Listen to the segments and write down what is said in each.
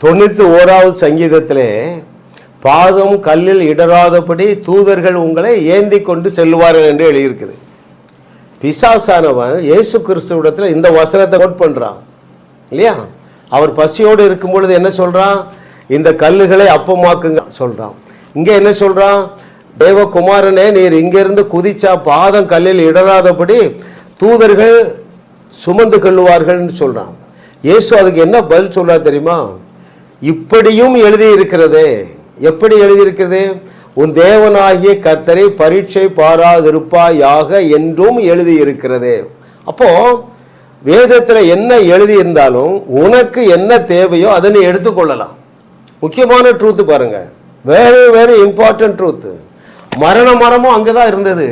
91வது சங்கீதத்திலே பாதம் கல்லில் இடராதபடி தூதர்கள் உங்களை ஏந்தி கொண்டு செல்வார்கள் என்று எழுதியிருக்குது. பிசாசானவன் இயேசு கிறிஸ்துவிடத்தில் இந்த வசனத்தை கோட் பண்றான் இல்லையா? அவர் பசியோடு இருக்கும் பொழுது என்ன சொல்றான்? இந்த கல்லுகளை அப்பமாக்குங்க சொல்றான். இங்க என்ன சொல்றான்? தேவகுமாரனே, நீர் இங்கிருந்து குதிச்சா பாதம் கல்லில் இடராதபடி தூதர்கள் சுமந்து கொள்ளுவார்கள் சொல்றான். இயேசு அதுக்கு என்ன பதில் சொல்றா தெரியுமா? இப்படியும் எழுதி இருக்கிறதே. எப்படி எழுதியிருக்கிறது? உன் தேவனாகிய கர்த்தரை பரீட்சை பாராதிருப்பாயாக என்றும் எழுதி இருக்கிறது. அப்போ வேதத்தில் என்ன எழுதி இருந்தாலும் உனக்கு என்ன தேவையோ அதை நீ எடுத்துக்கொள்ளலாம். முக்கியமான ட்ரூத் பாருங்க, வெரி வெரி இம்பார்ட்டன்ட் ட்ரூத். மரண மரமும் அங்கதான் இருந்தது,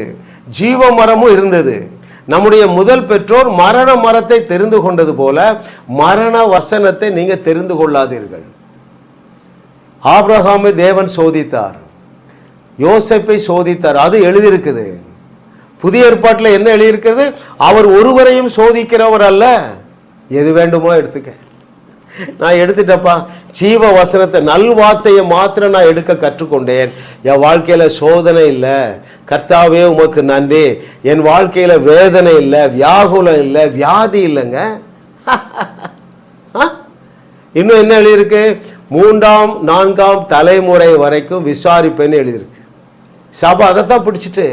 ஜீவ மரமும் இருந்தது. நம்முடைய முதல் பெற்றோர் மரண மரத்தை தெரிந்து கொண்டது போல மரண வசனத்தை நீங்க தெரிந்து கொள்ளாதீர்கள். ஆபிரகாமை தேவன் சோதித்தார், யோசேப்பை சோதித்தார், அது எழுதியிருக்குது. புதிய ஏற்பாட்டில் என்ன எழுதியிருக்கிறது? அவர் ஒருவரையும் சோதிக்கிறவர் அல்ல. எது வேண்டுமோ எடுத்துக்க. நான் எடுத்துட்டப்பா, ஜீவ வசனத்தை நல்வார்த்தையை மாத்திரம் நான் எடுக்க கற்றுக்கொண்டேன். என் வாழ்க்கையில சோதனை இல்லை, கர்த்தாவே உமக்கு நன்றி. என் வாழ்க்கையில வேதனை இல்லை, வியாகுலம் இல்லை, வியாதி இல்லைங்க. இன்னும் என்ன எழுதியிருக்கு? 3ஆம் 4ஆம் தலைமுறை வரைக்கும் விசாரிப்பேன்னு எழுதியிருக்கு. சபை அதைத்தான் பிடிச்சிட்டு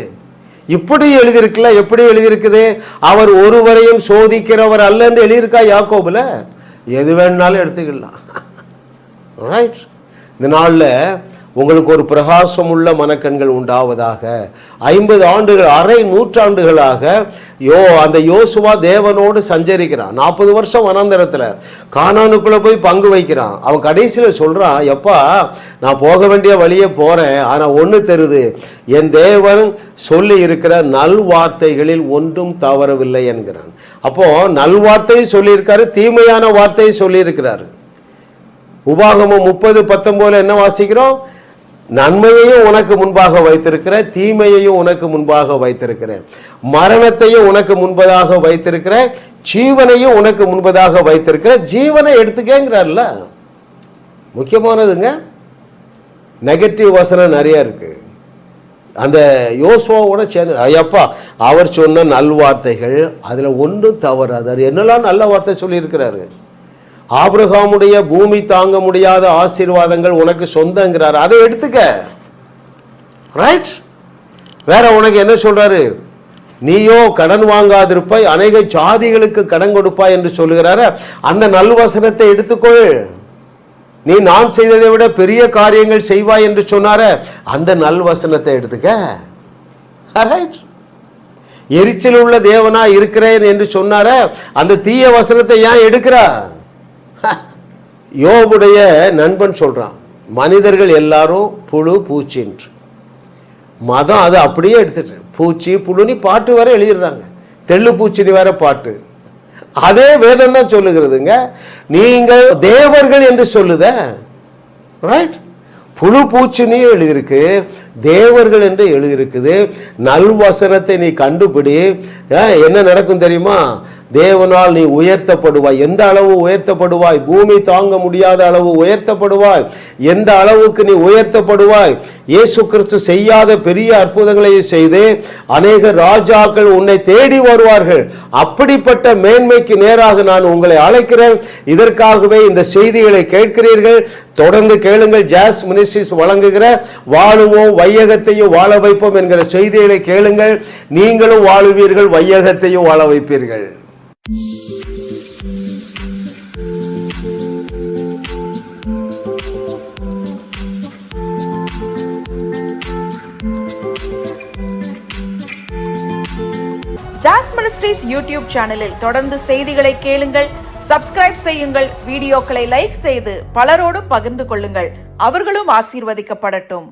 இப்படி எழுதியிருக்குல்ல. எப்படி எழுதியிருக்குது? அவர் ஒருவரையும் சோதிக்கிறவர் அல்ல என்று எழுதியிருக்கா யாக்கோபுல. எது வேணுனாலும் எடுத்துக்கலாம். ரைட்? இந்த நாளில் உங்களுக்கு ஒரு பிரகாசம் உள்ள மனக்கண்கள் உண்டாவதாக. 50 ஆண்டுகள், அரை நூற்றாண்டுகளாக அந்த யோசுவா தேவனோடு சஞ்சரிக்கிறான். 40 வருஷம் வனாந்தரத்தில் கானானுக்குள்ள போய் பங்கு வைக்கிறான். அவன் கடைசியில் சொல்றான், எப்பா நான் போக வேண்டிய வழியே போறேன், ஆனா ஒண்ணு தெரியுது, என் தேவன் சொல்லி இருக்கிற நல்வார்த்தைகளில் ஒன்றும் தவறவில்லை என்கிறான். அப்போ நல்வார்த்தையை சொல்லியிருக்காரு, தீமையான வார்த்தையை சொல்லியிருக்கிறாரு. உபாகமம் 30:19 என்ன வாசிக்கிறோம்? நன்மையையும் உனக்கு முன்பாக வைத்திருக்கிற, தீமையையும் உனக்கு முன்பாக வைத்திருக்கிற, மரணத்தையும் உனக்கு முன்பதாக வைத்திருக்கிற, ஜீவனையும் உனக்கு முன்பதாக வைத்திருக்கிற. ஜீவனை எடுத்துக்கங்கிறார்ல. முக்கியமானதுங்க, நெகட்டிவ் வசனம் நிறைய இருக்கு. அந்த யோசுவாவோட சேர்ந்து ஐயப்பா அவர் சொன்ன நல்வார்த்தைகள் அதுல ஒன்றும் தவறாது. என்னெல்லாம் நல்ல வார்த்தை சொல்லி இருக்கிறாரு? ஆபிரகாமுடைய பூமி தாங்க முடியாத ஆசீர்வாதங்கள் உனக்கு சொந்தங்கிறார், அதை எடுத்துக்க. ரைட்? வேற உனக்கு என்ன சொல்றாரு? நீயோ கடன் வாங்காதிருப்பாய், அநேக ஜாதிகளுக்கு கடன் கொடுப்பாய் என்று சொல்லுகிறாரு. அந்த நல்வசனத்தை எடுத்துக்கொள். நீ நான் செய்ததை விட பெரிய காரியங்கள் செய்வாய் என்று சொன்னார, அந்த நல்வசனத்தை எடுத்துக்க. ரைட்? எரிச்சல் உள்ள தேவனா இருக்கிறேன் என்று சொன்னார, அந்த தீய வசனத்தை ஏன் எடுக்கிறார்? யோபுடைய நண்பன் சொல்றான், மனிதர்கள் எல்லாரும் புழு பூச்சி என்று. மதம் அது அப்படியே எடுத்துட்டு பூச்சி புழுனி பாட்டு வேற எழுதிடுறாங்க, தெள்ளு பூச்சினி வேற பாட்டு. அதே வேதம் தான் சொல்லுகிறதுங்க, நீங்கள் தேவர்கள் என்று சொல்லுத. ரைட்? புழு பூச்சினியும் எழுதியிருக்கு, தேவர்கள் என்று எழுதியிருக்குது. நல்வசனத்தை நீ கண்டுபிடி. என்ன நடக்கும் தெரியுமா? தேவனால் நீ உயர்த்தப்படுவாய். எந்த அளவு உயர்த்தப்படுவாய்? பூமி தாங்க முடியாத அளவு உயர்த்தப்படுவாய். எந்த அளவுக்கு நீ உயர்த்தப்படுவாய்? இயேசு கிறிஸ்து செய்யாத பெரிய அற்புதங்களை செய்து அநேக ராஜாக்கள் உன்னை தேடி வருவார்கள். அப்படிப்பட்ட மேன்மைக்கு நேராக நான் உங்களை அழைக்கிறேன். இதற்காகவே இந்த செய்திகளை கேட்கிறீர்கள். தொடர்ந்து கேளுங்கள். ஜாஸ் மினிஸ்ட்ரிஸ் வழங்குகிற வாழுவோம் வையகத்தையும் வாழ வைப்போம் என்கிற செய்திகளை கேளுங்கள். நீங்களும் வாழுவீர்கள், வையகத்தையும் வாழ வைப்பீர்கள். ஜாஸ் மினிஸ்ட்ரீஸ் யூடியூப் சேனலில் தொடர்ந்து செய்திகளை கேளுங்கள், சப்ஸ்கிரைப் செய்யுங்கள், வீடியோக்களை லைக் செய்து பலரோடு பகிர்ந்து கொள்ளுங்கள். அவர்களும் ஆசீர்வதிக்கப்படட்டும்.